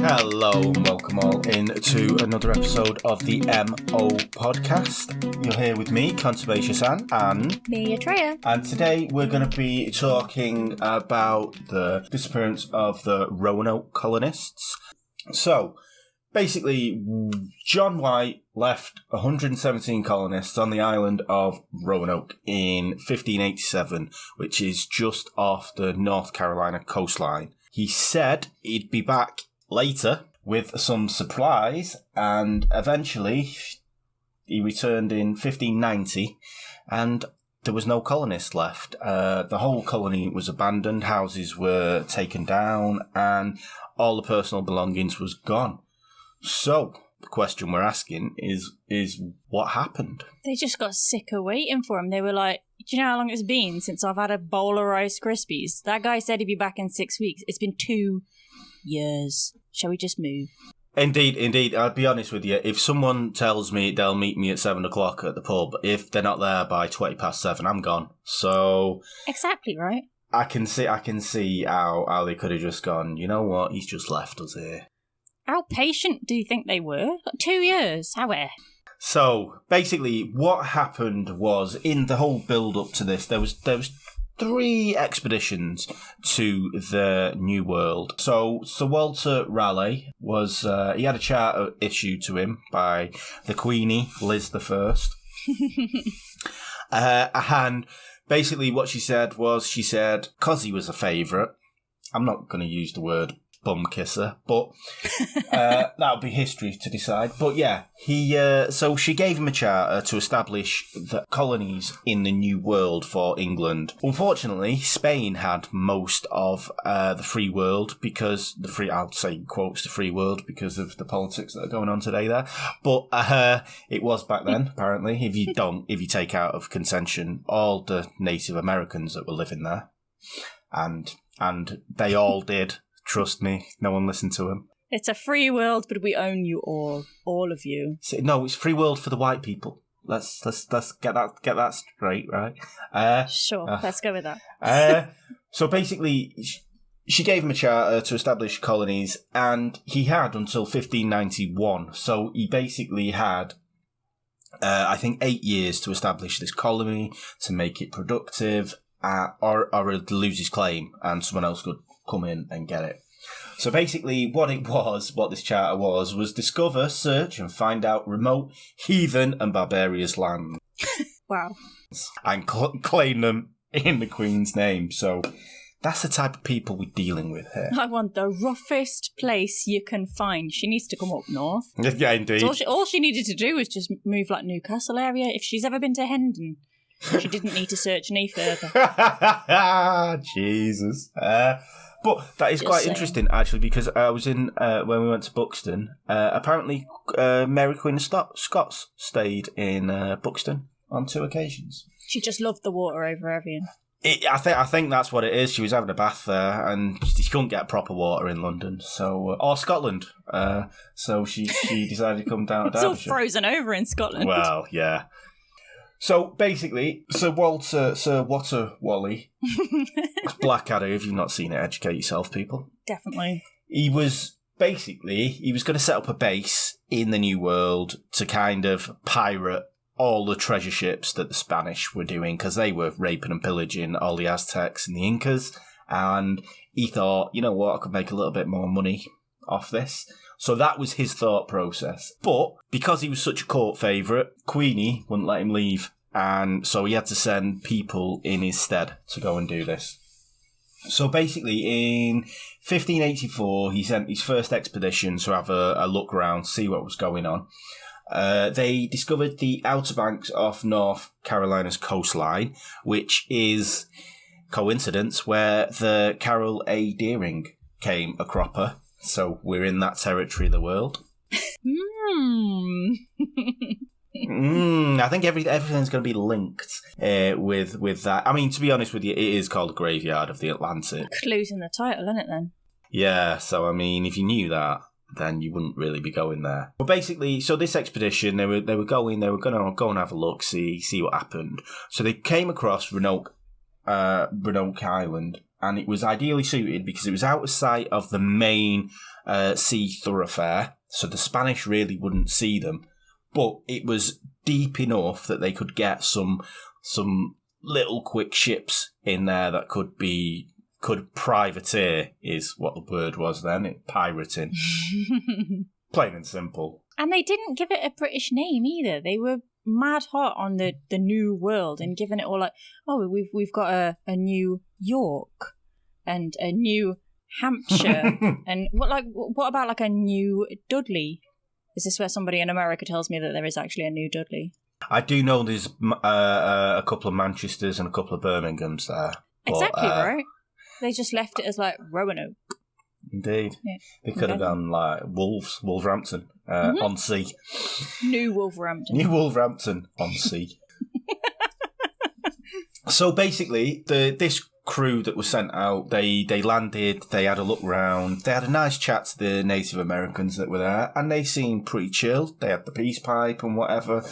Hello and welcome all into another episode of the MO podcast. You're here with me, Conservation and me, Atreya. And today we're going to be talking about the disappearance of the Roanoke colonists. So, basically, John White left 117 colonists on the island of Roanoke in 1587, which is just off the North Carolina coastline. He said he'd be back later with some supplies, and eventually he returned in 1590, and there was no colonists left. The whole colony was abandoned, houses were taken down, and all the personal belongings was gone. So, the question we're asking is what happened? They just got sick of waiting for him. They were like, do you know how long it's been since I've had a bowl of Rice Krispies? That guy said he'd be back in 6 weeks. It's been 2 years. Shall we just move? Indeed. I'll be honest with you. If someone tells me they'll meet me at 7 o'clock at the pub, if they're not there by 7:20, I'm gone. So exactly right. I can see how they could have just gone, you know what, he's just left us here. How patient do you think they were? 2 years. How where? So basically, what happened was in the whole build up to this, there was 3 expeditions to the New World. So Sir Walter Raleigh was he had a charter issued to him by the Queenie, Liz I. And basically what she said was, because he was a favourite, I'm not going to use the word bum kisser, but that'll be history to decide. But yeah, so she gave him a charter to establish the colonies in the New World for England. Unfortunately, Spain had most of the free world because I'll say quotes the free world because of the politics that are going on today there. But it was back then, apparently. If you take out of contention all the Native Americans that were living there, and they all did. Trust me, no one listened to him. It's a free world, but we own you all of you. No, it's free world for the white people. Let's get that straight, right? Sure, let's go with that. So basically, she gave him a charter to establish colonies, and he had until 1591. So he basically had, I think, 8 years to establish this colony, to make it productive, or lose his claim, and someone else could come in and get it. So basically what this charter was discover, search and find out remote, heathen and barbarous lands. Wow. And claim them in the Queen's name. So that's the type of people we're dealing with here. I want the roughest place you can find. She needs to come up north. Yeah, indeed. All she needed to do was just move like Newcastle area. If she's ever been to Hendon, she didn't need to search any further. Jesus. But that is quite interesting, actually, because I was in, when we went to Buxton, apparently Mary Queen of Scots stayed in Buxton on 2 occasions. She just loved the water over Evian. I think that's what it is. She was having a bath there, and she couldn't get proper water in London, or Scotland. So she decided to come down to Derbyshire. It's all frozen over in Scotland. Well, yeah. So basically, Sir Walter Wally, Blackadder, if you've not seen it, educate yourself, people. Definitely. He was going to set up a base in the New World to kind of pirate all the treasure ships that the Spanish were doing, because they were raping and pillaging all the Aztecs and the Incas. And he thought, you know what, I could make a little bit more money off this. So that was his thought process. But because he was such a court favourite, Queenie wouldn't let him leave. And so he had to send people in his stead to go and do this. So basically, in 1584, he sent his first expedition to have a look around, see what was going on. They discovered the Outer Banks off North Carolina's coastline, which is, coincidence, where the Carroll A. Deering came a cropper. So we're in that territory of the world. I think everything's going to be linked with that. I mean, to be honest with you, it is called the Graveyard of the Atlantic. Clues in the title, isn't it, then? Yeah, so I mean, if you knew that, then you wouldn't really be going there. But basically, so this expedition, they were going to go and have a look, see what happened. So they came across Roanoke Island, and it was ideally suited because it was out of sight of the main sea thoroughfare, so the Spanish really wouldn't see them. But it was deep enough that they could get some little quick ships in there that could privateer, is what the word was then, pirating. Plain and simple. And they didn't give it a British name either. They were mad hot on the New World and giving it all like, oh, we've got a New York and a New Hampshire and what about like a New Dudley? Is this where somebody in America tells me that there is actually a New Dudley? I do know there's a couple of Manchesters and a couple of Birminghams there. Exactly, right? They just left it as like Roanoke. Indeed. Yeah. They could have gone like Wolverhampton on sea. New Wolverhampton. New Wolverhampton on sea. So basically, this crew that was sent out, they landed, they had a look round, they had a nice chat to the Native Americans that were there, and they seemed pretty chill. They had the peace pipe and whatever.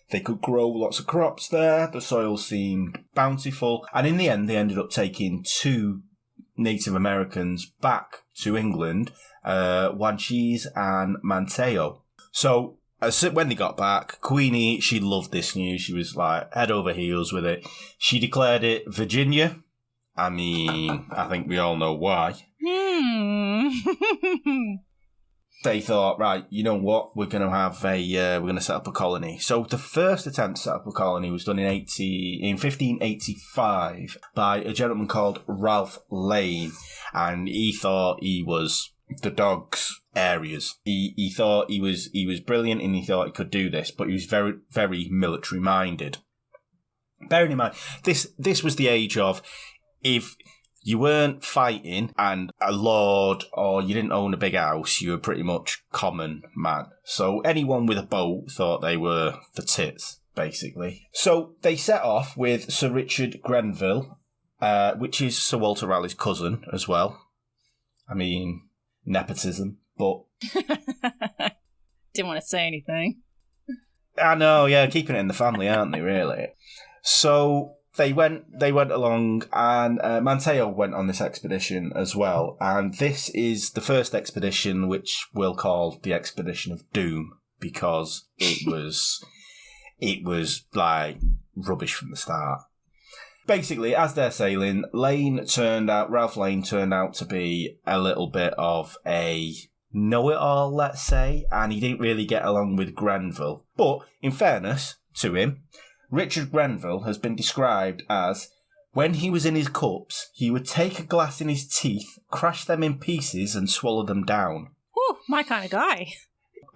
They could grow lots of crops there. The soil seemed bountiful. And in the end, they ended up taking 2 Native Americans back to England, Wanchese and Manteo. So when they got back, Queenie, she loved this news. She was like head over heels with it. She declared it Virginia. I mean, I think we all know why. They thought, right, you know what? We're going to set up a colony. So the first attempt to set up a colony was done in 1585 by a gentleman called Ralph Lane, and he thought he was the dog's areas. He thought he was brilliant, and he thought he could do this, but he was very, very military minded. Bearing in mind, this was the age of, if you weren't fighting and a lord or you didn't own a big house, you were pretty much common man. So anyone with a boat thought they were the tits, basically. So they set off with Sir Richard Grenville, which is Sir Walter Raleigh's cousin as well. I mean, nepotism, but... Didn't want to say anything. I know, yeah, keeping it in the family, aren't they, really? So... They went along, and Manteo went on this expedition as well. And this is the first expedition which we'll call the Expedition of Doom, because it was like rubbish from the start. Basically, as they're sailing, Ralph Lane turned out to be a little bit of a know-it-all, let's say, and he didn't really get along with Grenville. But in fairness to him, Richard Grenville has been described as, when he was in his cups, he would take a glass in his teeth, crash them in pieces and swallow them down. Oh, my kind of guy.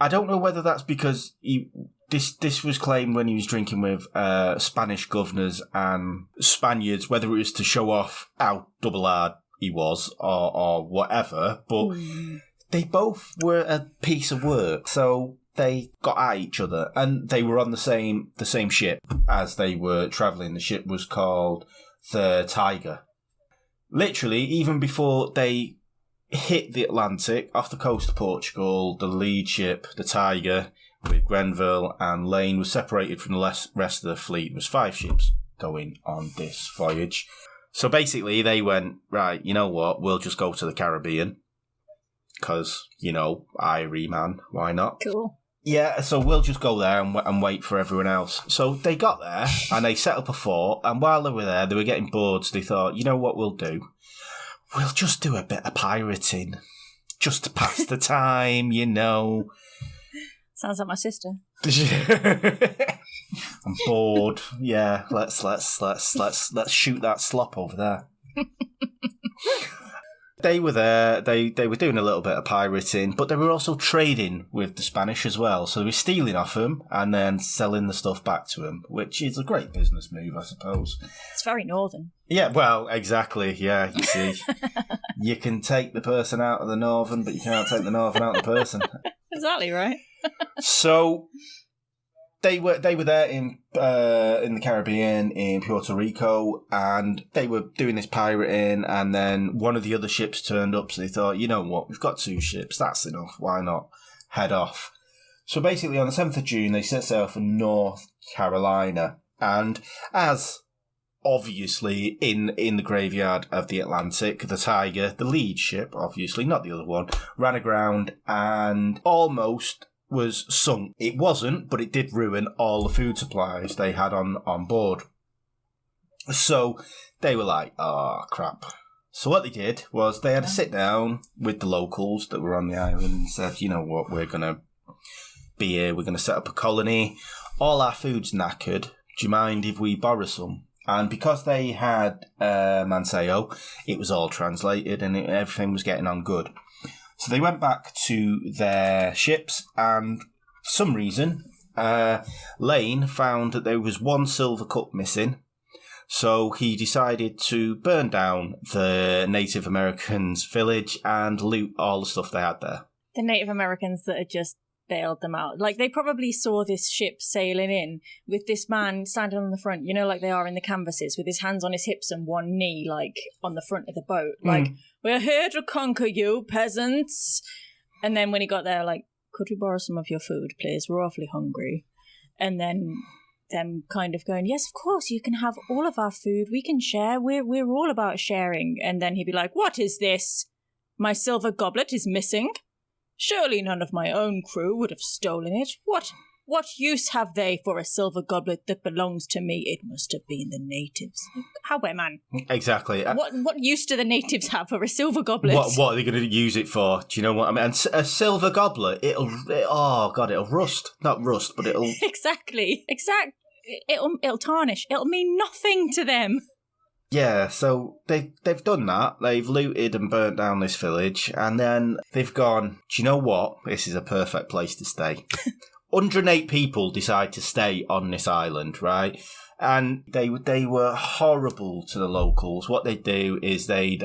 I don't know whether that's because this was claimed when he was drinking with Spanish governors and Spaniards, whether it was to show off how double-hard he was or whatever, but they both were a piece of work, so... They got at each other, and they were on the same ship as they were travelling. The ship was called the Tiger. Literally, even before they hit the Atlantic, off the coast of Portugal, the lead ship, the Tiger, with Grenville and Lane, was separated from the rest of the fleet. There was 5 ships going on this voyage. So basically, they went, right, you know what, we'll just go to the Caribbean, because, Irie, man, why not? Cool. Yeah, so we'll just go there and wait for everyone else. So they got there, and they set up a fort, and while they were there, they were getting bored, so they thought, you know what we'll do? We'll just do a bit of pirating, just to pass the time, Sounds like my sister. I'm bored. Yeah, let's shoot that slop over there. They were there, they were doing a little bit of pirating, but they were also trading with the Spanish as well. So they were stealing off them and then selling the stuff back to them, which is a great business move, I suppose. It's very northern. Yeah, well, exactly, yeah, you see. You can take the person out of the northern, but you can't take the northern out of the person. Exactly right. So... They were there in the Caribbean, in Puerto Rico, and they were doing this pirating, and then one of the other ships turned up, so they thought, you know what, we've got 2 ships, that's enough, why not head off? So basically on the 7th of June, they set sail for North Carolina, and as obviously in the graveyard of the Atlantic. The Tiger, the lead ship, obviously, not the other one, ran aground and almost was sunk. It wasn't, but it did ruin all the food supplies they had on board. So they were like, oh, crap. So what they did was they had to sit down with the locals that were on the island and said, you know what, we're going to be here, we're going to set up a colony. All our food's knackered. Do you mind if we borrow some? And because they had Manseo, it was all translated and everything was getting on good. So they went back to their ships and for some reason, Lane found that there was one silver cup missing. So he decided to burn down the Native Americans' village and loot all the stuff they had there. The Native Americans that had just bailed them out. Like, they probably saw this ship sailing in with this man standing on the front, you know, like they are in the canvases, with his hands on his hips and one knee, like, on the front of the boat. Like, we're here to conquer you, peasants. And then when he got there, like, could we borrow some of your food, please? We're awfully hungry. And then them kind of going, yes, of course, you can have all of our food. We can share. We're all about sharing. And then he'd be like, what is this? My silver goblet is missing. Surely none of my own crew would have stolen it. What use have they for a silver goblet that belongs to me? It must have been the natives. How, man? Exactly. What use do the natives have for a silver goblet? What are they going to use it for? Do you know what I mean? And a silver goblet, it'll rust. Not rust, but it'll... Exactly. It'll tarnish. It'll mean nothing to them. Yeah, so they've done that. They've looted and burnt down this village, and then they've gone, do you know what? This is a perfect place to stay. 108 people decide to stay on this island, right? And they were horrible to the locals. What they'd do is they'd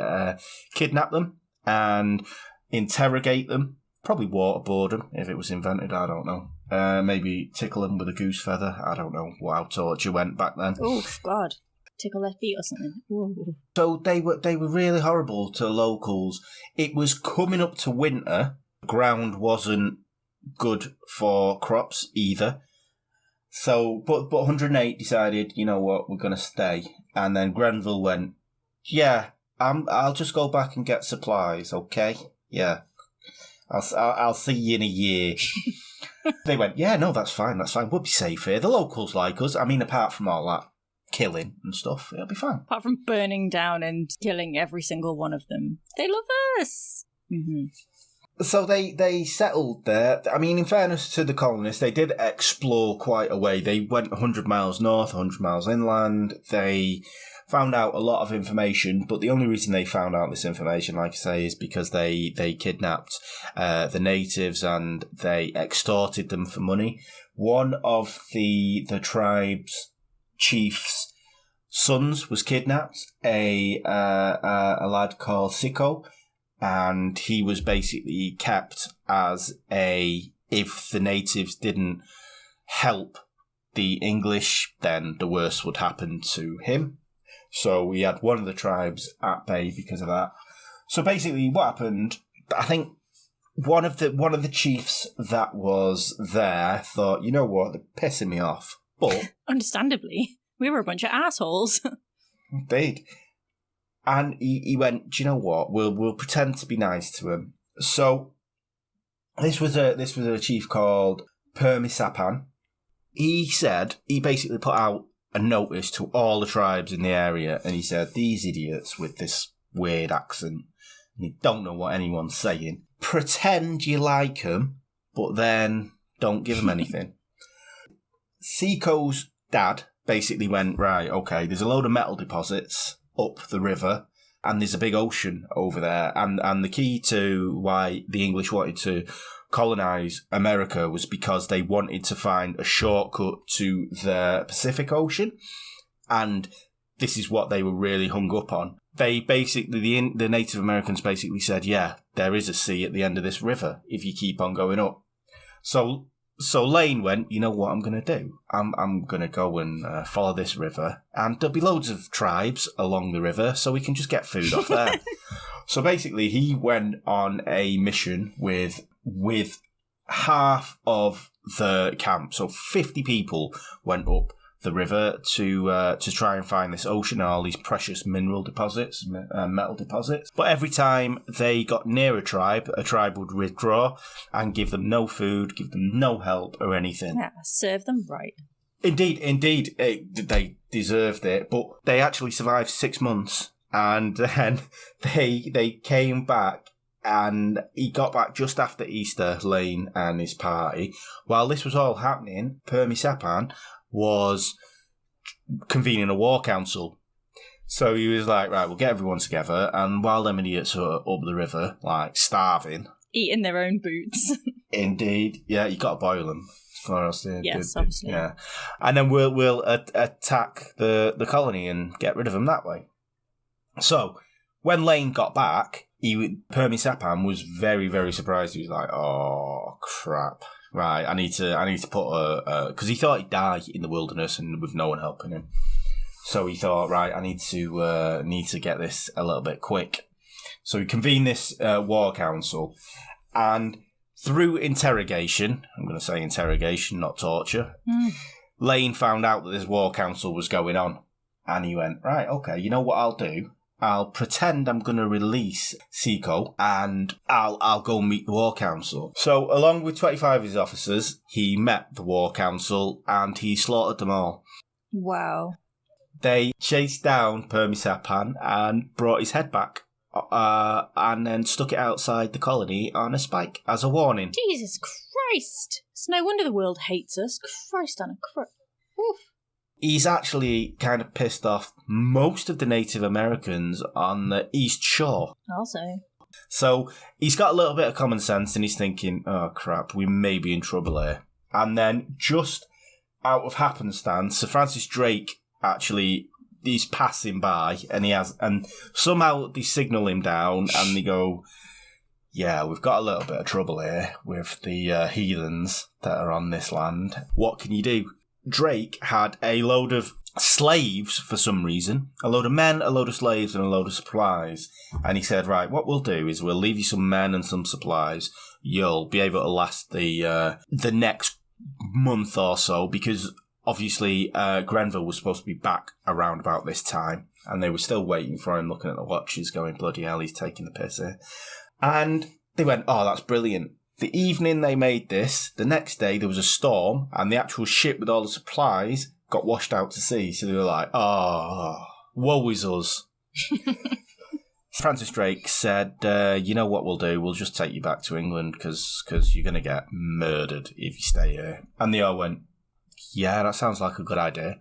kidnap them and interrogate them, probably waterboard them if it was invented, I don't know. Maybe tickle them with a goose feather. I don't know how torture went back then. Oh, God. Tickle their feet or something. Ooh. So they were really horrible to the locals. It was coming up to winter. Ground wasn't good for crops either. So, but 108 decided, you know what, we're going to stay. And then Grenville went, yeah, I'll just go back and get supplies, okay? Yeah. I'll see you in a year. They went, yeah, no, that's fine. We'll be safe here. The locals like us. I mean, apart from all that killing and stuff, it'll be fine. Apart from burning down and killing every single one of them. They love us. Mm-hmm. So they settled there. I mean, in fairness to the colonists, they did explore quite a way. They went 100 miles north, 100 miles inland. They found out a lot of information, but the only reason they found out this information, like I say, is because they kidnapped the natives and they extorted them for money. One of the tribe's chief's sons was kidnapped, a lad called Siko, and he was basically kept as if the natives didn't help the English, then the worst would happen to him. So we had one of the tribes at bay because of that. So basically what happened, I think one of the chiefs that was there thought, you know what, they're pissing me off. But understandably, we were a bunch of assholes. Big. And he went, do you know what, we'll pretend to be nice to him. So this was a chief called Permisapan. He basically put out a notice to all the tribes in the area, and he said, these idiots with this weird accent, and you don't know what anyone's saying, pretend you like them, but then don't give them anything. Siko's dad basically went, right, okay, there's a load of metal deposits up the river, and there's a big ocean over there, and the key to why the English wanted to colonize America was because they wanted to find a shortcut to the Pacific Ocean, and this is what they were really hung up on. They basically, the Native Americans basically said, yeah, there is a sea at the end of this river if you keep on going up. So Lane went, you know what I'm going to do? I'm going to go and follow this river, and there'll be loads of tribes along the river, so we can just get food off there. So basically, he went on a mission with half of the camp. So 50 people went up. the river to try and find this ocean and all these precious mineral deposits, metal deposits. But every time they got near a tribe would withdraw and give them no food, give them no help or anything. Yeah, serve them right. Indeed, they deserved it, but they actually survived 6 months, and then they came back, and he got back just after Easter, Lane and his party. While this was all happening, Permisepan was convening a war council. So he was like, right, we'll get everyone together, and while them idiots are up the river, like, starving... Eating their own boots. Indeed, yeah, you got to boil them. Yes, obviously. Yeah, and then we'll attack the colony and get rid of them that way. So when Lane got back, Permisepan was very, very surprised. He was like, "Oh crap! Right, I need to put because he thought he'd die in the wilderness and with no one helping him. So he thought, right, I need to get this a little bit quick. So he convened this war council and." Through interrogation, I'm going to say interrogation, not torture, Lane found out that this war council was going on. And he went, right, okay, you know what I'll do? I'll pretend I'm going to release Seiko and I'll go meet the war council. So along with 25 of his officers, he met the war council and he slaughtered them all. Wow. They chased down Permisepan and brought his head back. And then stuck it outside the colony on a spike as a warning. Jesus Christ! It's no wonder the world hates us. Christ on a crook. Oof. He's actually kind of pissed off most of the Native Americans on the East Shore. Also. So he's got a little bit of common sense and he's thinking, oh crap, we may be in trouble here. And then just out of happenstance, Sir Francis Drake actually... he's passing by and somehow they signal him down and they go, yeah, we've got a little bit of trouble here with the heathens that are on this land. What can you do? Drake had a load of slaves for some reason, a load of men, a load of slaves and a load of supplies. And he said, right, what we'll do is we'll leave you some men and some supplies. You'll be able to last the next month or so because... Obviously, Grenville was supposed to be back around about this time, and they were still waiting for him, looking at the watches, going, bloody hell, he's taking the piss here. And they went, oh, that's brilliant. The evening they made this, the next day there was a storm, and the actual ship with all the supplies got washed out to sea. So they were like, oh, woe is us. Francis Drake said, you know what we'll do? We'll just take you back to England, because you're going to get murdered if you stay here. And they all went, yeah, that sounds like a good idea.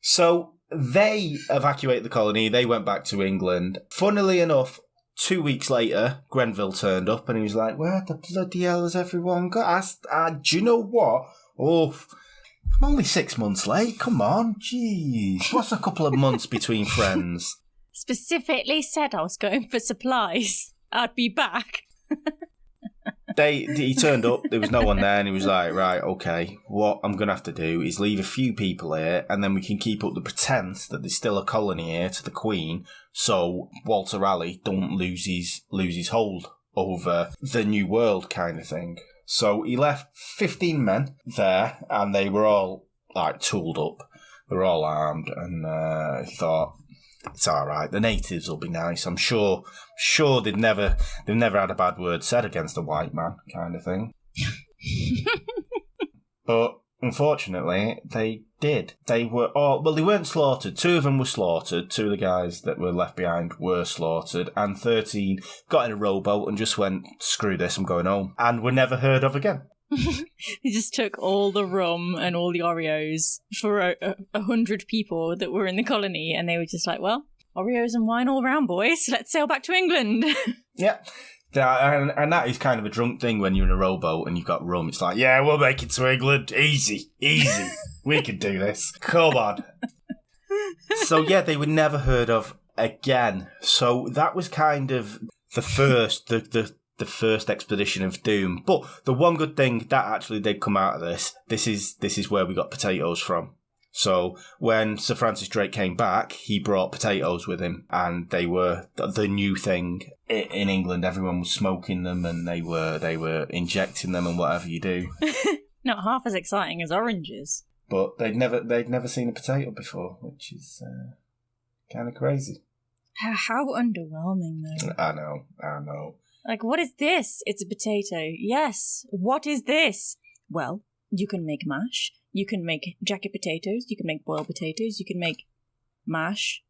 So they evacuated the colony. They went back to England. Funnily enough, 2 weeks later, Grenville turned up and he was like, where the bloody hell has everyone got? Do you know what? Oh, I'm only 6 months late. Come on. Jeez. What's a couple of months between friends? Specifically said I was going for supplies. I'd be back. He turned up, there was no one there, and he was like, right, okay, what I'm going to have to do is leave a few people here, and then we can keep up the pretense that there's still a colony here to the Queen, so Walter Raleigh don't lose his hold over the New World kind of thing. So he left 15 men there, and they were all, like, tooled up. They were all armed, and he thought, it's all right. The natives will be nice. I'm sure they've never had a bad word said against a white man, kind of thing. But unfortunately, they did. They weren't slaughtered. 2 of them were slaughtered. 2 of the guys that were left behind were slaughtered, and 13 got in a rowboat and just went, screw this, I'm going home, and were never heard of again. They just took all the rum and all the Oreos for 100 people that were in the colony, and they were just like, well, Oreos and wine all round, boys. Let's sail back to England. Yeah. And that is kind of a drunk thing when you're in a rowboat and you've got rum. It's like, yeah, we'll make it to England. Easy. We can do this. Come on. So, yeah, they were never heard of again. So that was kind of the first, the first expedition of doom. But the one good thing that actually did come out of this is where we got potatoes from. So when Sir Francis Drake came back, he brought potatoes with him, and they were the new thing in England. Everyone was smoking them, and they were injecting them, and whatever you do. Not half as exciting as oranges. but they'd never seen a potato before, which is kind of crazy. How underwhelming, though. I know. Like, what is this? It's a potato. Yes. What is this? Well, you can make mash. You can make jacket potatoes. You can make boiled potatoes. You can make mash.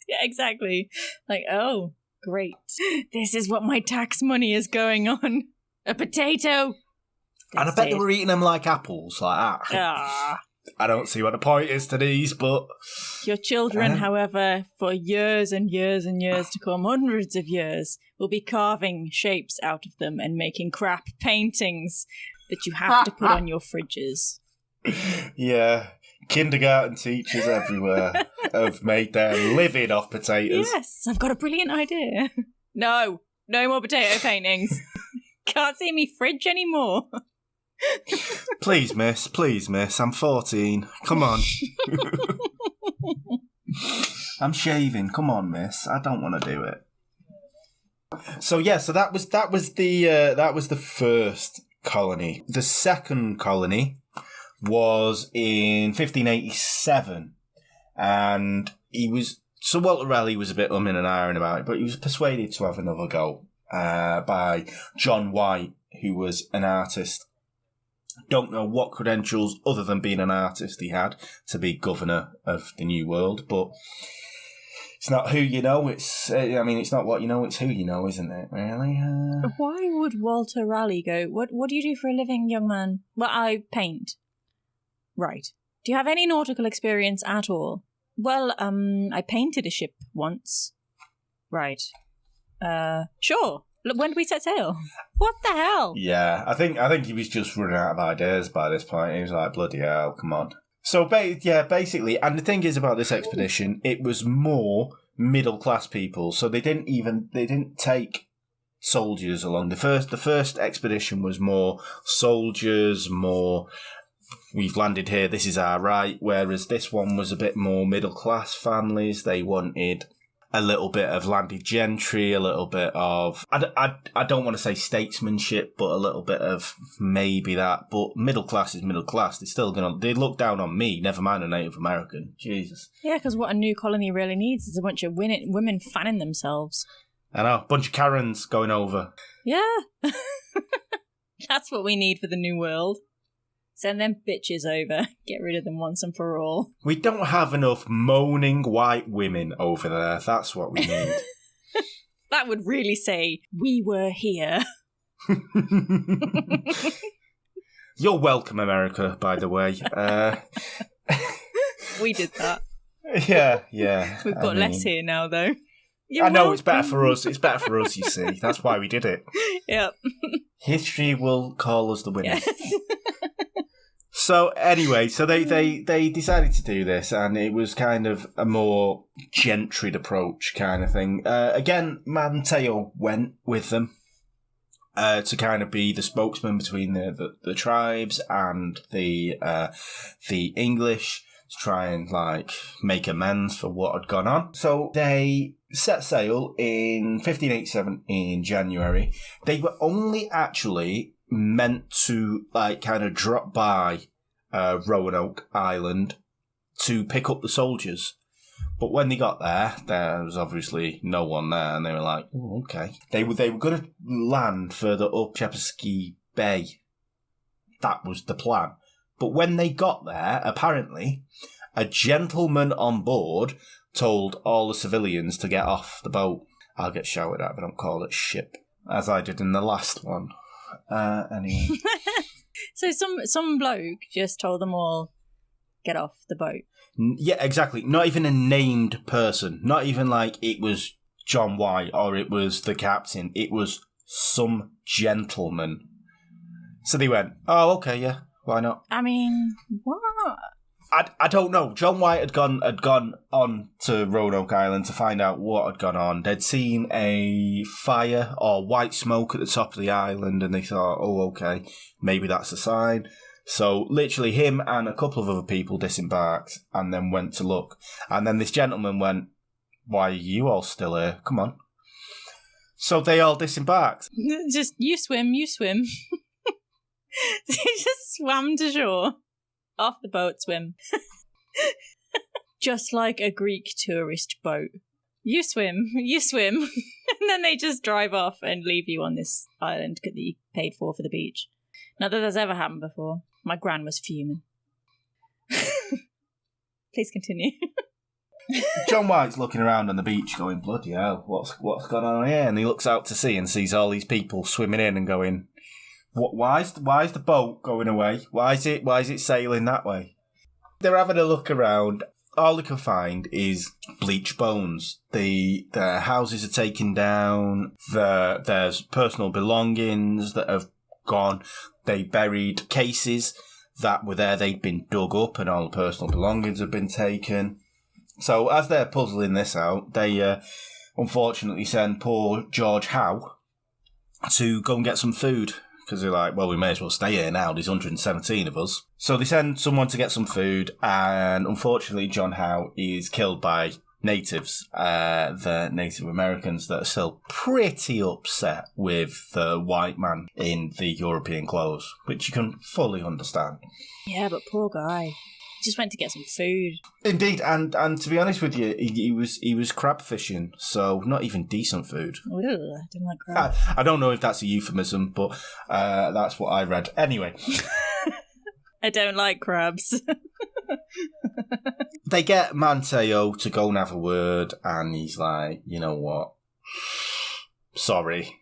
Yeah, exactly. Like, oh, great. This is what my tax money is going on. A potato. And I bet they were eating them like apples, like that. I don't see what the point is to these, but... Your children, however, for years and years and years to come, hundreds of years, will be carving shapes out of them and making crap paintings that you have to put on your fridges. Yeah. Kindergarten teachers everywhere have made their living off potatoes. Yes, I've got a brilliant idea. No more potato paintings. Can't see me fridge anymore. Please, miss, I'm 14. Come on. I'm shaving. Come on, miss. I don't want to do it. So that was the first colony. The second colony was in 1587, and Walter Raleigh was a bit umming and ahhing about it, but he was persuaded to have another go by John White, who was an artist. Don't know what credentials other than being an artist he had to be governor of the New World, but it's not who you know, it's not what you know, it's who you know, isn't it, really? Why would Walter Raleigh go, what do you do for a living, young man? Well, I paint. Right. Do you have any nautical experience at all? Well, I painted a ship once. Right. Sure. When did we set sail? What the hell? Yeah, I think he was just running out of ideas by this point. He was like, bloody hell, come on. So, basically, and the thing is about this expedition, it was more middle-class people. So they didn't take soldiers along. The first expedition was more soldiers, more... We've landed here, this is our right, whereas this one was a bit more middle-class families. They wanted a little bit of landed gentry, a little bit of... I don't want to say statesmanship, but a little bit of maybe that. But middle class is middle class. They're still going to... They look down on me, never mind a Native American. Jesus. Yeah, because what a new colony really needs is a bunch of women fanning themselves. I know, a bunch of Karens going over. Yeah. That's what we need for the New World. Send them bitches over. Get rid of them once and for all. We don't have enough moaning white women over there. That's what we need. That would really say, we were here. You're welcome, America, by the way. We did that. Yeah. We've got less here now, though. I know, it's better for us. It's better for us, you see. That's why we did it. Yep. History will call us the winners. Yes. So anyway, they decided to do this, and it was kind of a more gentried approach kind of thing. Again, Mateo went with them to kind of be the spokesman between the tribes and the English to try and make amends for what had gone on. So they set sail in 1587 in January. They were only actually meant to kind of drop by Roanoke Island to pick up the soldiers. But when they got there was obviously no one there, and they were like, oh, okay. They were going to land further up Chesapeake Bay. That was the plan. But when they got there, apparently, a gentleman on board told all the civilians to get off the boat. I'll get shouted at if I don't call it ship, as I did in the last one. Anyway. So some bloke just told them all, get off the boat. Yeah, exactly. Not even a named person. Not even it was John White or it was the captain. It was some gentleman. So they went, oh, okay, yeah, why not? I mean, what? I don't know. John White had gone on to Roanoke Island to find out what had gone on. They'd seen a fire or white smoke at the top of the island, and they thought, oh, okay, maybe that's a sign. So literally him and a couple of other people disembarked and then went to look. And then this gentleman went, why are you all still here? Come on. So they all disembarked. Just, you swim. They just swam to shore. Off the boat swim. Just like a Greek tourist boat. You swim. And then they just drive off and leave you on this island that you paid for the beach. Not that that's ever happened before. My gran was fuming. Please continue. John White's looking around on the beach going, bloody hell, what's going on here? And he looks out to sea and sees all these people swimming in and going, why's the boat going away? Why is it sailing that way? They're having a look around. All they can find is bleached bones. Their houses are taken down. There's personal belongings that have gone. They buried cases that were there. They'd been dug up and all the personal belongings have been taken. So as they're puzzling this out, they unfortunately send poor George Howe to go and get some food. Because they're like, well, we may as well stay here now. There's 117 of us. So they send someone to get some food, and unfortunately, John Howe is killed by natives, the Native Americans that are still pretty upset with the white man in the European clothes, which you can fully understand. Yeah, but poor guy. Just went to get some food. Indeed, and to be honest with you, he was crab fishing, so not even decent food. Ew, I didn't like crab. I don't know if that's a euphemism, but that's what I read. Anyway. I don't like crabs. They get Mateo to go and have a word, and he's like, you know what? Sorry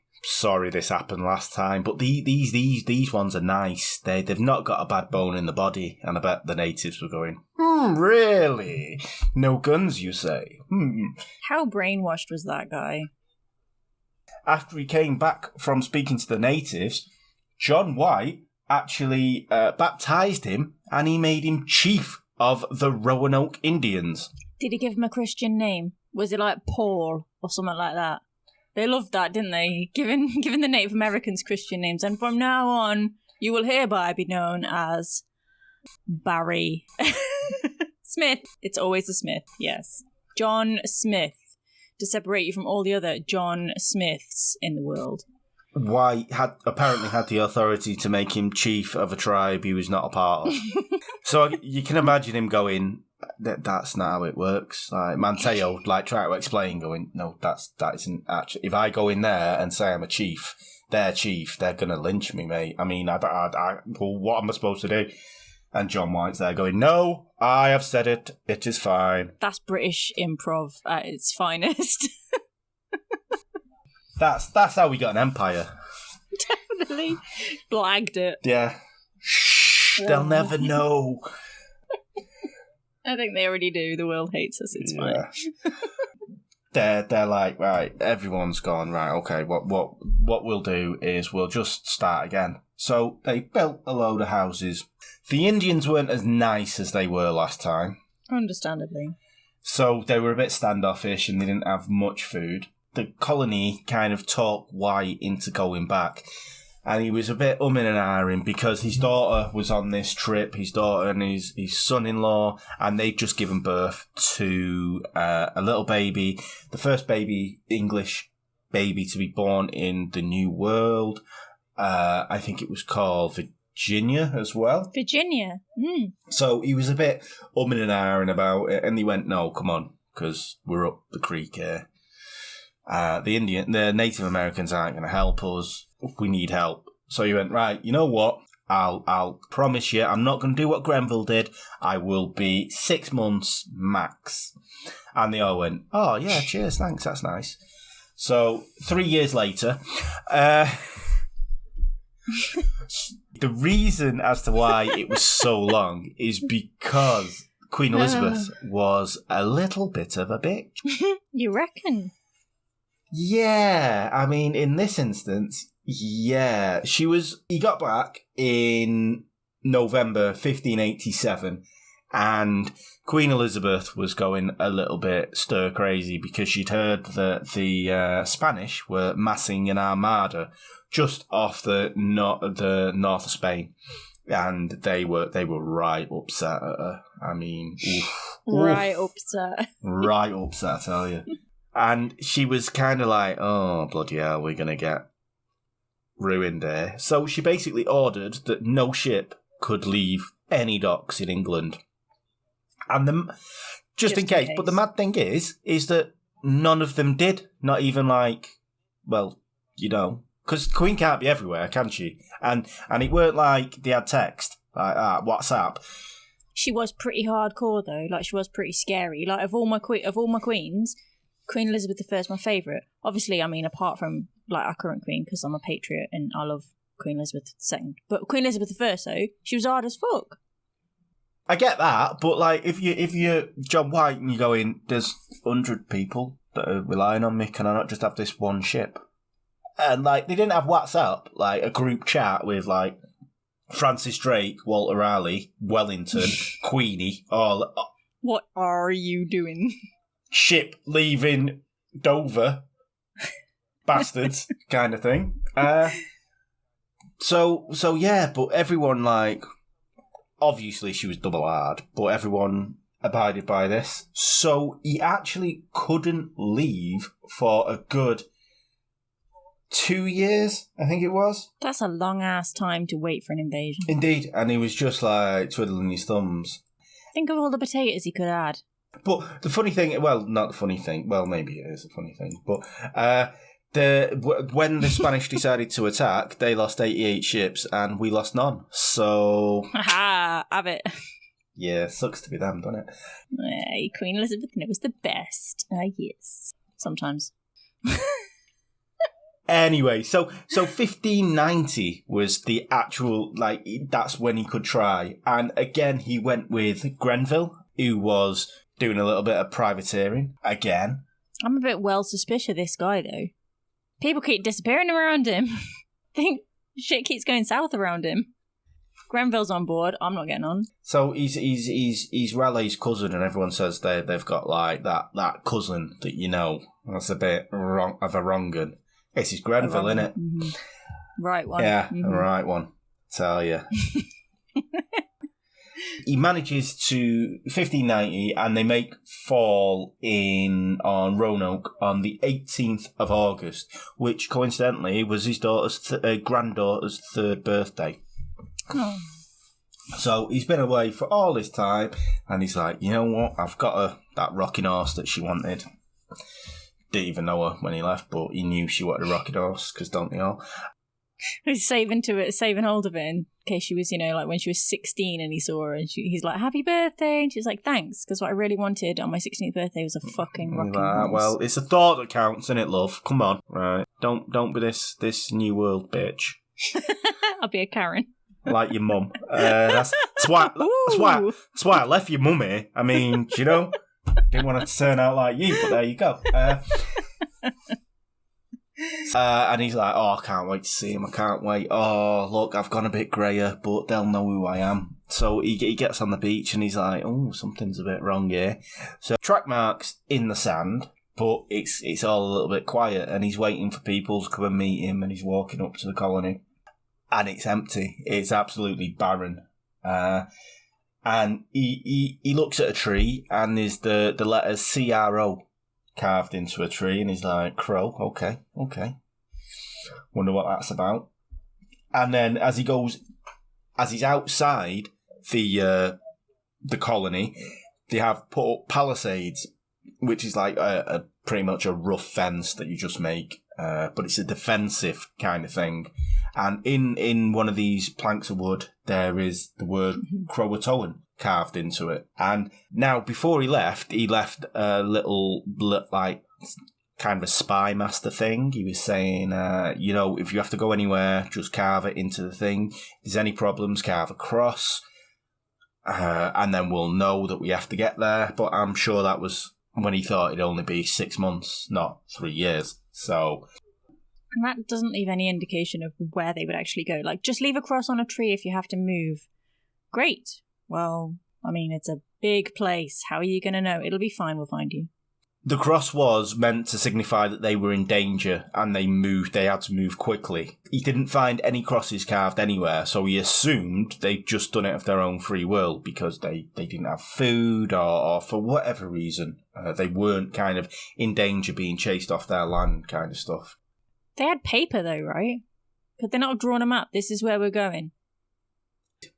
this happened last time, but these ones are nice. They've not got a bad bone in the body, and I bet the natives were going, really? No guns, you say? How brainwashed was that guy? After he came back from speaking to the natives, John White actually baptized him, and he made him chief of the Roanoke Indians. Did he give him a Christian name? Was it like Paul or something like that? They loved that, didn't they? Giving the Native Americans Christian names. And from now on, you will hereby be known as Barry Smith. It's always a Smith, yes. John Smith, to separate you from all the other John Smiths in the world. White apparently had the authority to make him chief of a tribe he was not a part of. So you can imagine him going, that's not how it works. Like Mateo, trying to explain, going, no, that isn't actually. If I go in there and say I'm a chief, they're gonna lynch me, mate. I mean, well, what am I supposed to do? And John White's there going, no, I have said it. It is fine. That's British improv at its finest. That's how we got an empire. Definitely blagged it. Yeah. Shh, they'll never know. I think they already do. The world hates us. It's fine. They're like, right, everyone's gone, right, okay, what we'll do is we'll just start again. So they built a load of houses. The Indians weren't as nice as they were last time. Understandably. So they were a bit standoffish and they didn't have much food. The colony kind of talked White into going back. And he was a bit umming and ahhing because his daughter was on this trip, his daughter and his son-in-law, and they'd just given birth to a little baby, the first English baby to be born in the New World. I think it was called Virginia as well. Virginia. Mm. So he was a bit umming and ahhing about it, and he went, no, come on, because we're up the creek here. The Native Americans aren't going to help us. We need help. So he went, right, you know what? I'll promise you, I'm not going to do what Grenville did. I will be 6 months max. And they all went, oh, yeah, cheers, thanks, that's nice. So 3 years later, the reason as to why it was so long is because Queen Elizabeth was a little bit of a bitch. You reckon? Yeah, I mean, in this instance, yeah. He got back in November 1587, and Queen Elizabeth was going a little bit stir-crazy because she'd heard that the Spanish were massing an armada just off the north of Spain, and they were right upset at her. I mean, right upset. Right upset, I tell you. And she was kind of like, oh, bloody hell, we're going to get ruined here. So she basically ordered that no ship could leave any docks in England. And just in case. But the mad thing is that none of them did. Not even because Queen can't be everywhere, can she? And it weren't like they had text, like WhatsApp. She was pretty hardcore though. Like, she was pretty scary. Like, of all my queens, Queen Elizabeth I is my favourite. Obviously, I mean, apart from like our current queen, because I'm a patriot and I love Queen Elizabeth II. But Queen Elizabeth I, though, she was hard as fuck. I get that, but like, if you're John White and you're going, there's 100 people that are relying on me, can I not just have this one ship? And like, they didn't have WhatsApp, like a group chat with like Francis Drake, Walter Raleigh, Wellington, Queenie, all. What are you doing? Ship leaving Dover, bastards, kind of thing. So yeah, but everyone, like, obviously she was double hard, but everyone abided by this. So he actually couldn't leave for a good 2 years, I think it was. That's a long ass time to wait for an invasion. Indeed, and he was just like twiddling his thumbs. Think of all the potatoes he could have had. But the funny thing, well, not the funny thing, well, maybe it is a funny thing, but when the Spanish decided to attack, they lost 88 ships and we lost none. So... Haha, have it. Yeah, sucks to be them, doesn't it? Hey, Queen Elizabeth knows the best. Yes. Sometimes. Anyway, so 1590 was the actual, like, that's when he could try. And again, he went with Grenville, who was doing a little bit of privateering again. I'm a bit well suspicious of this guy, though. People keep disappearing around him. I think shit keeps going south around him. Grenville's on board. I'm not getting on. So he's Raleigh's cousin, and everyone says they've got like that cousin that you know that's a bit wrong of a wrong un. This is Grenville, isn't it? Mm-hmm. Right one. Yeah, right one. Tell you. He manages to 1590, and they make fall on Roanoke on the 18th of August, which coincidentally was his granddaughter's 3rd birthday. Oh. So he's been away for all this time, and he's like, you know what? I've got that rocking horse that she wanted. Didn't even know her when he left, but he knew she wanted a rocking horse, because don't they all? He's saving hold of it in case she was, like when she was 16 and he saw her and he's like, happy birthday. And she's like, thanks, because what I really wanted on my 16th birthday was a fucking rocking horse. Well, it's a thought that counts, isn't it, love? Come on. Right. Don't be this new world bitch. I'll be a Karen. Like your mum. That's why I left your mum here. I mean, didn't want it to turn out like you, but there you go. And he's like, oh, I can't wait to see him. I can't wait. Oh, look, I've gone a bit greyer, but they'll know who I am. So he gets on the beach and he's like, oh, something's a bit wrong here. So track marks in the sand, but it's all a little bit quiet, and he's waiting for people to come and meet him, and he's walking up to the colony. And it's empty. It's absolutely barren. And he looks at a tree, and there's the letters CRO carved into a tree, and he's like, crow, okay. Wonder what that's about. And then as he's outside the colony, they have put up palisades, which is like a pretty much a rough fence that you just make, but it's a defensive kind of thing. And in one of these planks of wood, there is the word Croatoan carved into it. And now, before he left a little, like, kind of a spy master thing. He was saying, if you have to go anywhere, just carve it into the thing. If there's any problems, carve a cross. And then we'll know that we have to get there. But I'm sure that was when he thought it'd only be 6 months, not 3 years. So... And that doesn't leave any indication of where they would actually go. Like, just leave a cross on a tree if you have to move. Great. Well, I mean, it's a big place. How are you going to know? It'll be fine. We'll find you. The cross was meant to signify that they were in danger and they had to move quickly. He didn't find any crosses carved anywhere, so he assumed they'd just done it of their own free will because they didn't have food or for whatever reason. They weren't kind of in danger being chased off their land kind of stuff. They had paper though, right? Could they not have drawn a map? This is where we're going.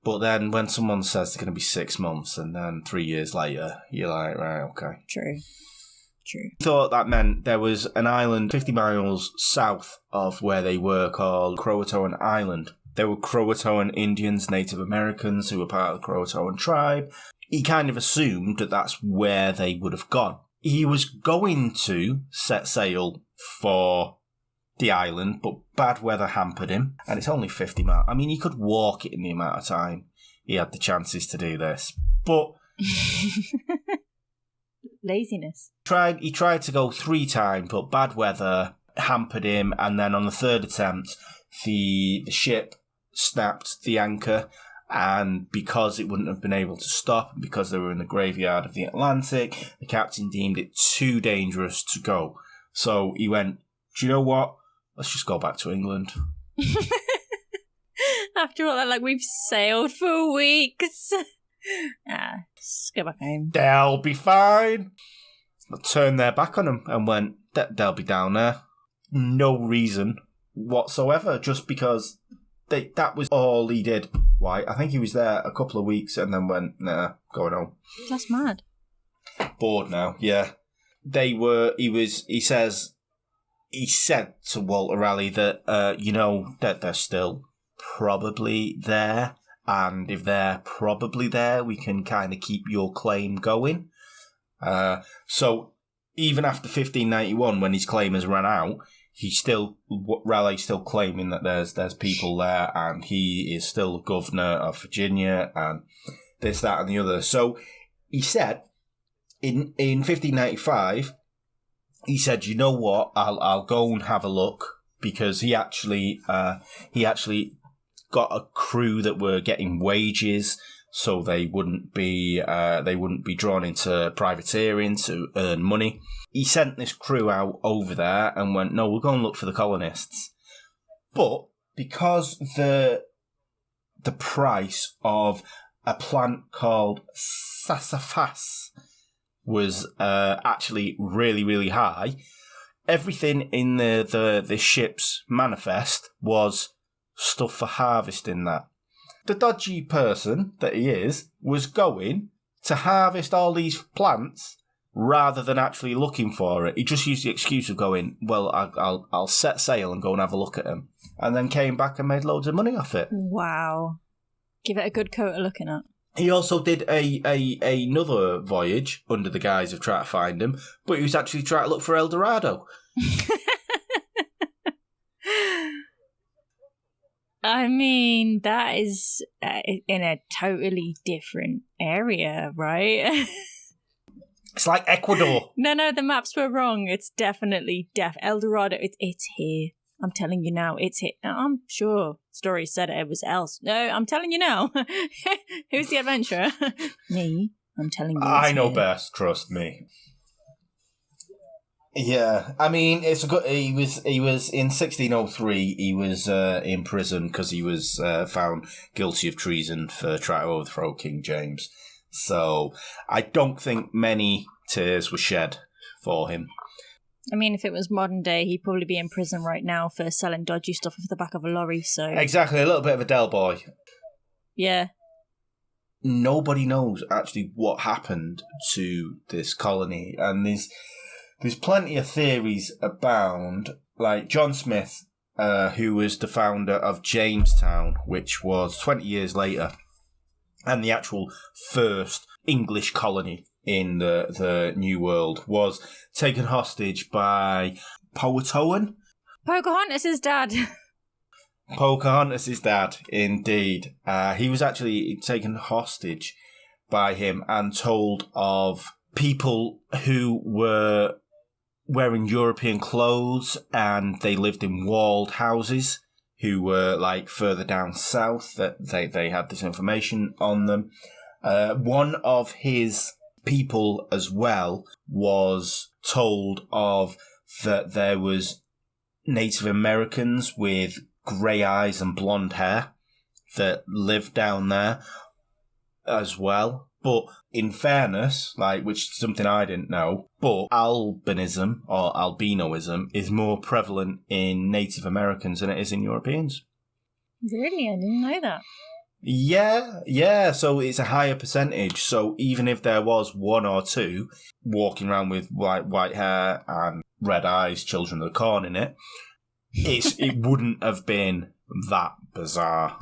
But then when someone says they're going to be 6 months and then 3 years later, you're like, right, okay. True. Thought that meant there was an island 50 miles south of where they were called Croatoan Island. There were Croatoan Indians, Native Americans who were part of the Croatoan tribe. He kind of assumed that that's where they would have gone. He was going to set sail for the island, but bad weather hampered him, and it's only 50 miles. I mean, he could walk it in the amount of time he had the chances to do this, but laziness. He tried to go 3 times, but bad weather hampered him, and then on the 3rd attempt, the ship snapped the anchor, and because it wouldn't have been able to stop, and because they were in the graveyard of the Atlantic, the captain deemed it too dangerous to go. So he went, do you know what? Let's just go back to England. After all that, like, we've sailed for weeks. Just go back home. They'll be fine. I turned their back on him and went, they'll be down there. No reason whatsoever, just because that was all he did. Why? I think he was there a couple of weeks and then went, nah, going home. That's mad. Bored now, yeah. He said to Walter Raleigh that, that they're still probably there. And if they're probably there, we can kind of keep your claim going. So even after 1591, when his claim has run out, Raleigh's still claiming that there's people there, and he is still governor of Virginia, and this, that, and the other. So he said in 1595, he said, you know what, I'll go and have a look, because he actually got a crew that were getting wages, so they wouldn't be drawn into privateering to earn money. He sent this crew out over there and went, no, we'll go and look for the colonists. But because the price of a plant called sassafras was actually really, really high, everything in the ship's manifest was stuff for harvesting that. The dodgy person that he is was going to harvest all these plants rather than actually looking for it. He just used the excuse of going, well, I'll set sail and go and have a look at them, and then came back and made loads of money off it. Wow. Give it a good coat of looking at. He also did another voyage under the guise of trying to find him, but he was actually trying to look for El Dorado. I mean, that is in a totally different area, right? It's like Ecuador. No, the maps were wrong. It's definitely El Dorado. It's here. I'm telling you now, it's here. Now, I'm sure stories said it was else. No, I'm telling you now. Who's the adventurer? Me. I'm telling you. I know best. Trust me. Yeah, I mean, it's a good. He was in 1603. He was in prison because he was found guilty of treason for trying to overthrow King James. So I don't think many tears were shed for him. I mean, if it was modern day, he'd probably be in prison right now for selling dodgy stuff off the back of a lorry. So exactly, a little bit of a Del Boy. Yeah. Nobody knows actually what happened to this colony, and there's plenty of theories abound. Like John Smith, who was the founder of Jamestown, which was 20 years later, and the actual first English colony in the New World, was taken hostage by Powhatan. Pocahontas' dad. Pocahontas' dad, indeed. He was actually taken hostage by him and told of people who were wearing European clothes, and they lived in walled houses, who were like further down south, that they had this information on them. One of his people as well was told of that there was Native Americans with grey eyes and blonde hair that lived down there as well. But in fairness, which is something I didn't know, but albinism or albinoism is more prevalent in Native Americans than it is in Europeans. Really? I didn't know that. Yeah, so it's a higher percentage. So even if there was one or two walking around with white hair and red eyes, children of the corn in it, it wouldn't have been that bizarre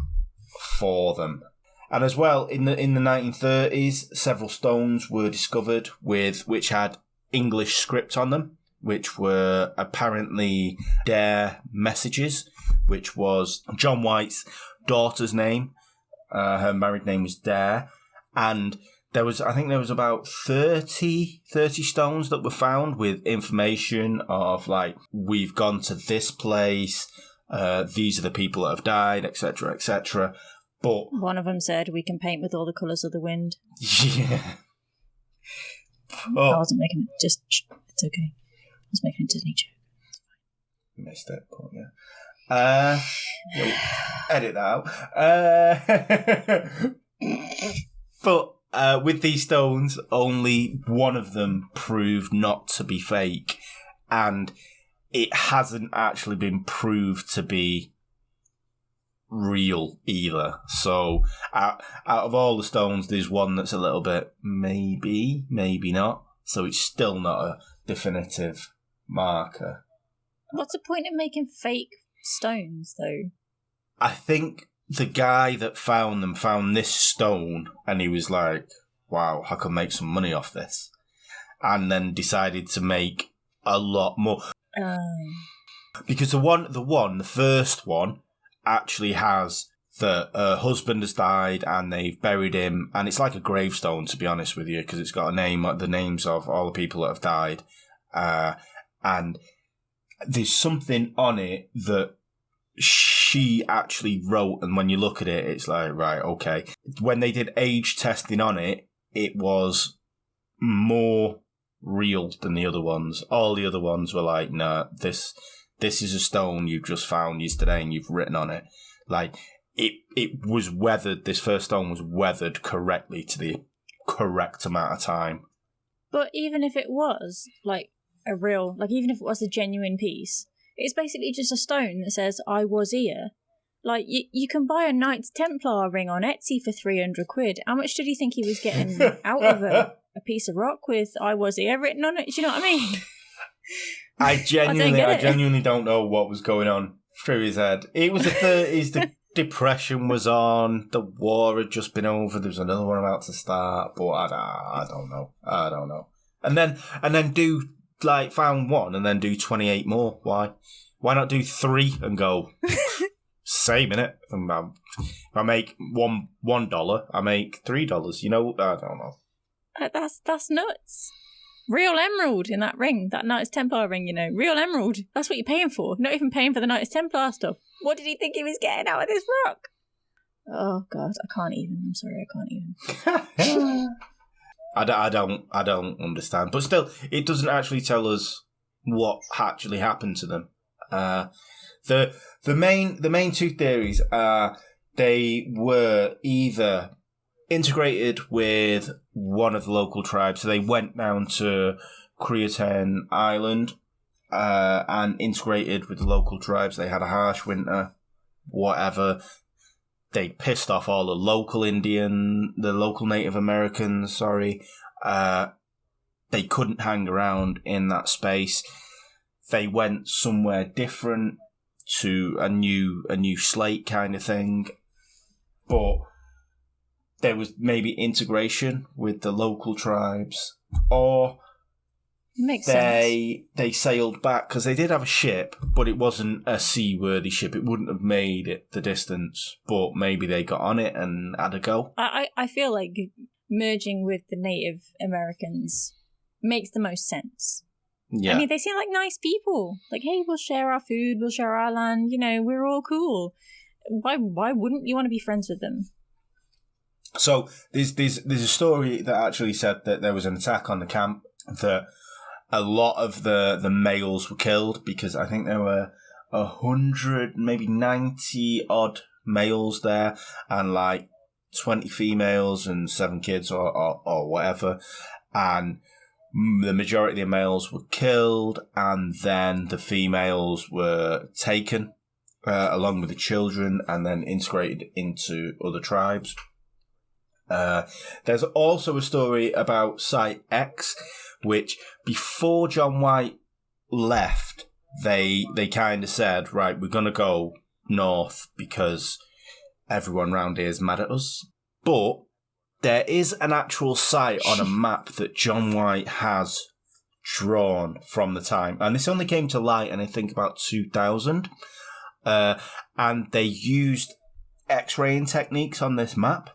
for them. And as well, in the 1930s, several stones were discovered which had English script on them, which were apparently Dare messages, which was John White's daughter's name. Her married name was Dare, and there was about 30 stones that were found with information of like, we've gone to this place, these are the people that have died, etc., etc. But one of them said, "We can paint with all the colours of the wind." Yeah. I wasn't making it. Just it's okay. I was making a Disney joke. Missed it, but yeah. Edit that out. But with these stones, only one of them proved not to be fake, and it hasn't actually been proved to be real either. So out of all the stones, there's one that's a little bit maybe not. So it's still not a definitive marker. What's the point of making fake stones, though? I think the guy that found this stone, and he was like, wow, I can make some money off this. And then decided to make a lot more. Because the first one, actually has that her husband has died and they've buried him. And it's like a gravestone, to be honest with you, because it's got the names of all the people that have died. And there's something on it that she actually wrote, and when you look at it, it's like, right, okay. When they did age testing on it, it was more real than the other ones. All the other ones were like, nah, this is a stone you've just found yesterday and you've written on it. Like, it was weathered, this first stone was weathered correctly to the correct amount of time. But even if it was, like, a real, like, even if it was a genuine piece, it's basically just a stone that says, I was here. Like, you can buy a Knights Templar ring on Etsy for 300 quid. How much did he think he was getting out of a piece of rock with I was here written on it? Do you know what I mean? I genuinely don't know what was going on through his head. It was the 30s, the Depression was on, the war had just been over, there was another one about to start, but I don't know. And then do, like, found one and then do 28 more. Why not do 3 and go, same, innit? If I make $1, I make $3, you know? I don't know. That's nuts. Real emerald in that ring, that Knights Templar ring, you know. Real emerald. That's what you're paying for. You're not even paying for the Knights Templar stuff. What did he think he was getting out of this rock? Oh, God, I can't even. I'm sorry, I can't even. I don't understand. But still, it doesn't actually tell us what actually happened to them. The main two theories are they were either integrated with one of the local tribes. So they went down to Cretan Island and integrated with the local tribes. They had a harsh winter, whatever. They pissed off all the local Native Americans, they couldn't hang around in that space. They went somewhere different to a new slate kind of thing. But there was maybe integration with the local tribes, or makes sense. They sailed back because they did have a ship, but it wasn't a seaworthy ship. It wouldn't have made it the distance, but maybe they got on it and had a go. I feel like merging with the Native Americans makes the most sense. Yeah. I mean, they seem like nice people. Like, hey, we'll share our food, we'll share our land. You know, we're all cool. Why wouldn't you want to be friends with them? So there's a story that actually said that there was an attack on the camp, that a lot of the males were killed because I think there were 100, maybe 90 odd males there, and like 20 females and 7 kids or whatever, and the majority of the males were killed, and then the females were taken along with the children, and then integrated into other tribes. There's also a story about Site X, which before John White left, they kind of said, right, we're going to go north because everyone around here is mad at us. But there is an actual site on a map that John White has drawn from the time. And this only came to light in, I think, about 2000. And they used X-raying techniques on this map.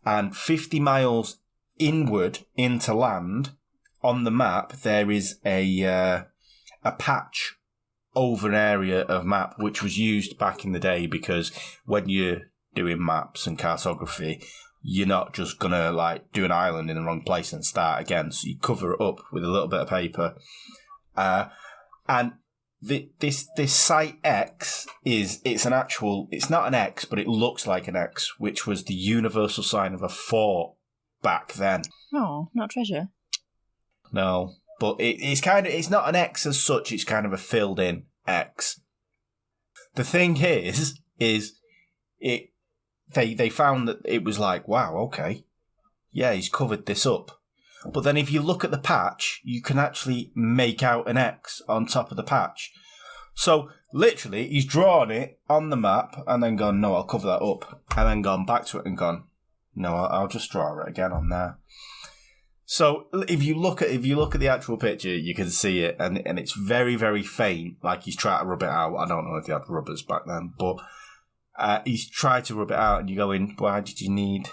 And 50 miles inward into land on the map, there is a patch over an area of map which was used back in the day, because when you're doing maps and cartography, you're not just going to like do an island in the wrong place and start again. So you cover it up with a little bit of paper. And this Site X it's not an X, but it looks like an X, which was the universal sign of a fort back then. Oh, not treasure. No, but it's not an X as such, it's kind of a filled in X. The thing is they found that it was like, wow, okay, yeah, he's covered this up. But then if you look at the patch, you can actually make out an X on top of the patch. So literally, he's drawn it on the map and then gone, no, I'll cover that up. And then gone back to it and gone, no, I'll just draw it again on there. So if you look at the actual picture, you can see it, and it's very, very faint, like he's trying to rub it out. I don't know if they had rubbers back then, but he's tried to rub it out, and you're going, why did you need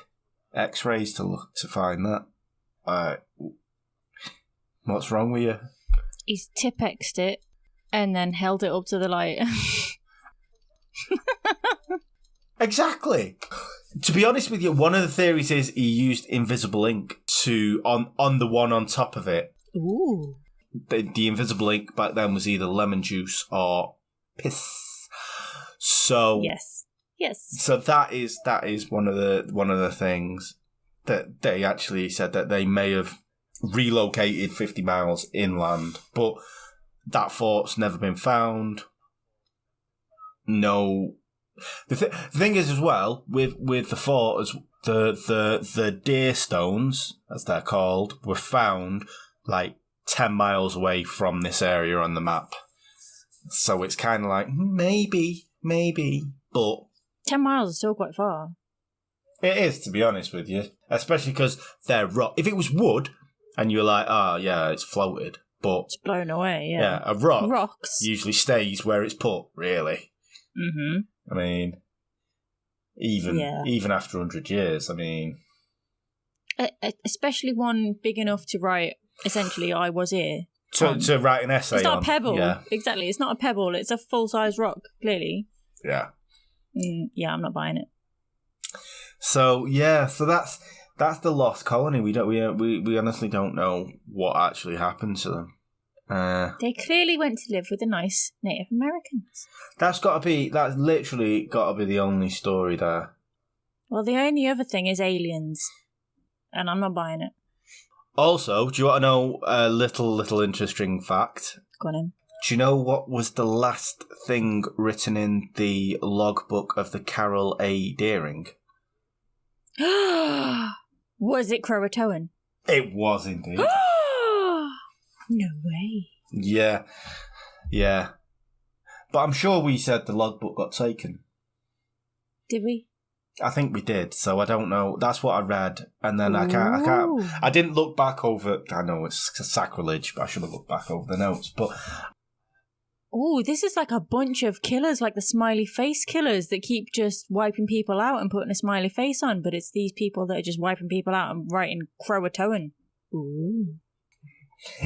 X-rays to find that? What's wrong with you? He's Tipp-X'd it and then held it up to the light. Exactly. To be honest with you, one of the theories is he used invisible ink on the one on top of it. Ooh. The invisible ink back then was either lemon juice or piss. So yes. So that is one of the things that they actually said, that they may have relocated 50 miles inland, but that fort's never been found. No. The thing is, as well, with the fort, as the deer stones, as they're called, were found like 10 miles away from this area on the map. So it's kind of like, maybe, but 10 miles is still quite far. It is, to be honest with you. Especially because they're rock. If it was wood, and you're like, oh, yeah, it's floated, but it's blown away, yeah. Yeah, a rock Rocks usually stays where it's put, really. Mm-hmm. I mean, even after 100 years, I mean... Especially one big enough to write, essentially, I was here. To write an essay on. It's not a pebble. Yeah. Exactly, it's not a pebble. It's a full-size rock, clearly. Yeah. Yeah, I'm not buying it. So that's the lost colony. We honestly don't know what actually happened to them. They clearly went to live with the nice Native Americans. That's literally got to be the only story there. Well, the only other thing is aliens, and I'm not buying it. Also, do you want to know a little interesting fact? Go on in. Do you know what was the last thing written in the logbook of the Carol A. Deering? Was it Croatoan? It was indeed. No way. Yeah. But I'm sure we said the logbook got taken. Did we? I think we did, so I don't know. That's what I read, and then I didn't look back over. I know it's sacrilege, but I should have looked back over the notes. But this is like a bunch of killers, like the smiley face killers that keep just wiping people out and putting a smiley face on, but it's these people that are just wiping people out and writing Croatoan. Ooh.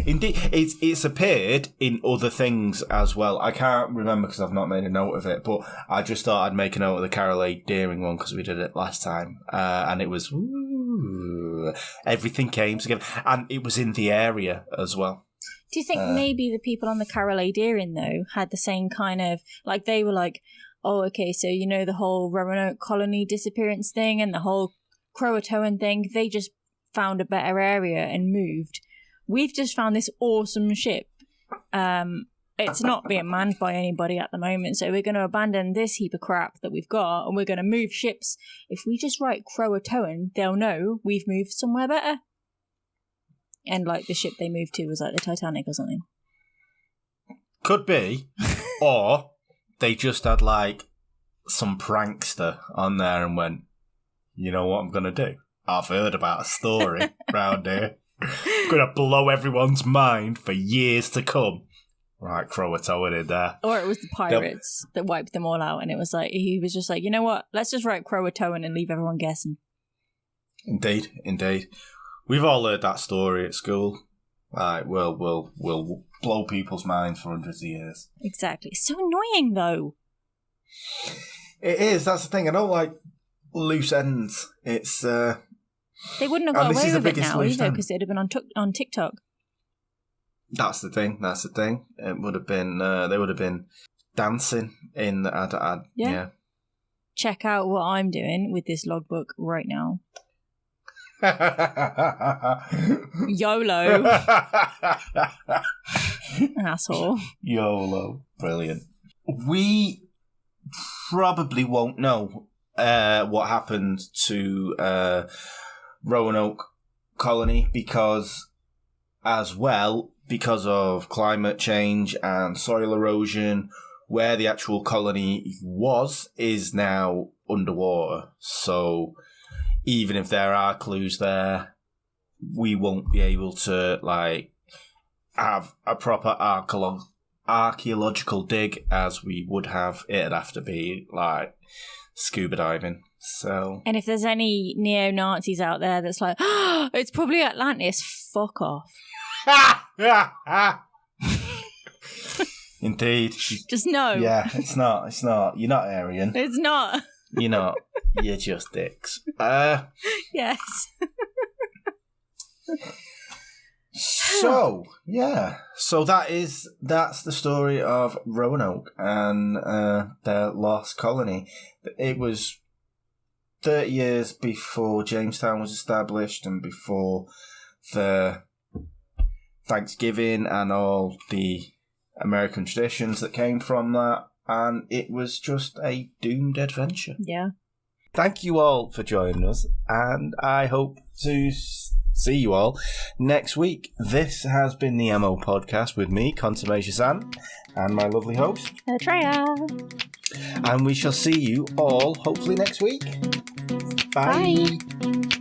Indeed, it's appeared in other things as well. I can't remember because I've not made a note of it, but I just thought I'd make a note of the Carol A. Deering one because we did it last time, and it was everything came together, and it was in the area as well. Do you think maybe the people on the Carol A. Deering, though, had the same kind of, like, they were like, oh, okay, so you know the whole Roanoke colony disappearance thing and the whole Croatoan thing, they just found a better area and moved. We've just found this awesome ship, and it's not being manned by anybody at the moment, so we're going to abandon this heap of crap that we've got, and we're going to move ships. If we just write Croatoan, they'll know we've moved somewhere better. And, like, the ship they moved to was, like, the Titanic or something. Could be. Or they just had, like, some prankster on there and went, you know what I'm going to do? I've heard about a story round here. I'm going to blow everyone's mind for years to come. Right, Croatoan in there. Or it was the pirates that wiped them all out, and it was like, he was just like, you know what? Let's just write Croatoan and leave everyone guessing. Indeed. We've all heard that story at school. Right, we'll blow people's minds for hundreds of years. Exactly. It's so annoying, though. It is. That's the thing. I don't like loose ends. It's they wouldn't have got away with it now either, because it'd have been on TikTok. That's the thing. It would have been. They would have been dancing in. Yeah. Check out what I'm doing with this logbook right now. YOLO. Asshole. YOLO. Brilliant. We probably won't know what happened to Roanoke colony because of climate change and soil erosion, where the actual colony is now underwater. So even if there are clues there, we won't be able to like have a proper archaeological dig as we would have. It'd have to be like scuba diving. So, and if there's any neo-Nazis out there that's like, oh, it's probably Atlantis, fuck off. Indeed. Just no. Yeah, it's not. You're not Aryan. It's not. You're not. You're just dicks. Yes. So, yeah. So that's the story of Roanoke and their lost colony. It was 30 years before Jamestown was established and before the Thanksgiving and all the American traditions that came from that. And it was just a doomed adventure. Yeah. Thank you all for joining us, and I hope to see you all next week. This has been the MO Podcast with me, Consummation Sam, and my lovely host, Atreya. And we shall see you all hopefully next week. Bye. Bye.